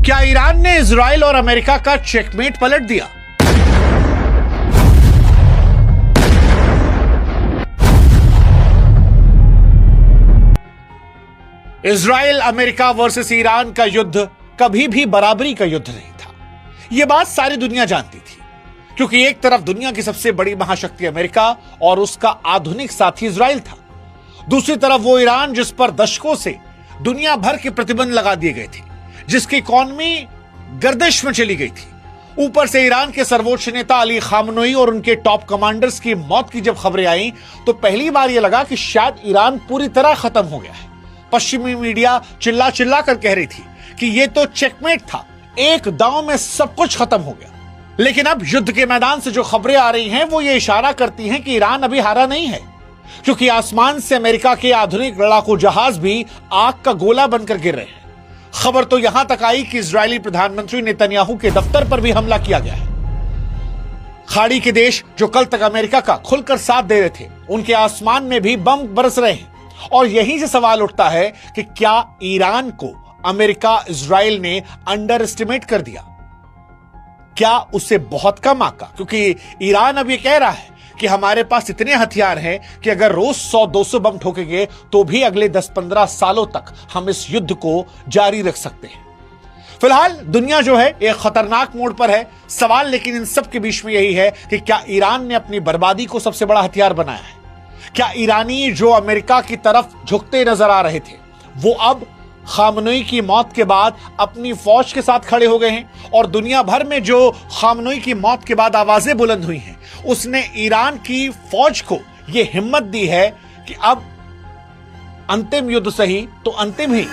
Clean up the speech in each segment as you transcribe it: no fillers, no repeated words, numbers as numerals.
क्या ईरान ने इजराइल और अमेरिका का चेकमेट पलट दिया? इजराइल अमेरिका वर्सेस ईरान का युद्ध कभी भी बराबरी का युद्ध नहीं था। यह बात सारी दुनिया जानती थी, क्योंकि एक तरफ दुनिया की सबसे बड़ी महाशक्ति अमेरिका और उसका आधुनिक साथी इजराइल था, दूसरी तरफ वो ईरान जिस पर दशकों से दुनिया भर के प्रतिबंध लगा दिए गए थे, जिसकी इकॉनमी गर्दिश में चली गई थी। ऊपर से ईरान के सर्वोच्च नेता अली खामनोई और उनके टॉप कमांडर्स की मौत की जब खबरें आई तो पहली बार यह लगा कि शायद ईरान पूरी तरह खत्म हो गया है। पश्चिमी मीडिया चिल्ला चिल्ला कर कह रही थी कि यह तो चेकमेट था, एक दांव में सब कुछ खत्म हो गया। लेकिन अब युद्ध के मैदान से जो खबरें आ रही हैं वो ये इशारा करती हैं कि ईरान अभी हारा नहीं है, क्योंकि आसमान से अमेरिका के आधुनिक लड़ाकू जहाज भी आग का गोला बनकर गिर रहे हैं। खबर तो यहां तक आई कि इजरायली प्रधानमंत्री नेतन्याहू के दफ्तर पर भी हमला किया गया है। खाड़ी के देश जो कल तक अमेरिका का खुलकर साथ दे रहे थे, उनके आसमान में भी बम बरस रहे हैं। और यहीं से सवाल उठता है कि क्या ईरान को अमेरिका इजराइल ने अंडर एस्टिमेट कर दिया? क्या उससे बहुत कम आका? क्योंकि ईरान अब यह कह रहा है कि हमारे पास इतने हथियार हैं कि अगर रोज 100-200 बम ठोकेंगे तो भी अगले 10-15 सालों तक हम इस युद्ध को जारी रख सकते हैं। फिलहाल दुनिया जो है एक खतरनाक मोड़ पर है। सवाल लेकिन इन सब के बीच में यही है कि क्या ईरान ने अपनी बर्बादी को सबसे बड़ा हथियार बनाया है? क्या ईरानी जो अमेरिका की तरफ झुकते नजर आ रहे थे वो अब खामनोई की मौत के बाद अपनी फौज के साथ खड़े हो गए हैं? और दुनिया भर में जो खामनोई की मौत के बाद आवाजें बुलंद हुई हैं, उसने ईरान की फौज को यह हिम्मत दी है कि अब अंतिम युद्ध सही तो अंतिम ही।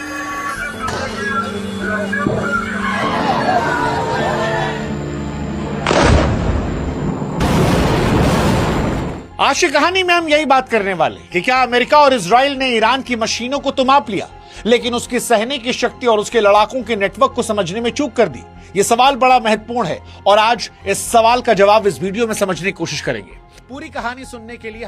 आज की कहानी में हम यही बात करने वाले कि क्या अमेरिका और इजराइल ने ईरान की मशीनों को तो माप लिया, लेकिन उसकी सहने की शक्ति और उसके लड़ाकों के नेटवर्क को समझने में चूक कर दी? यह सवाल बड़ा महत्वपूर्ण है और आज इस सवाल का जवाब इस वीडियो में समझने की कोशिश करेंगे। पूरी कहानी सुनने के लिए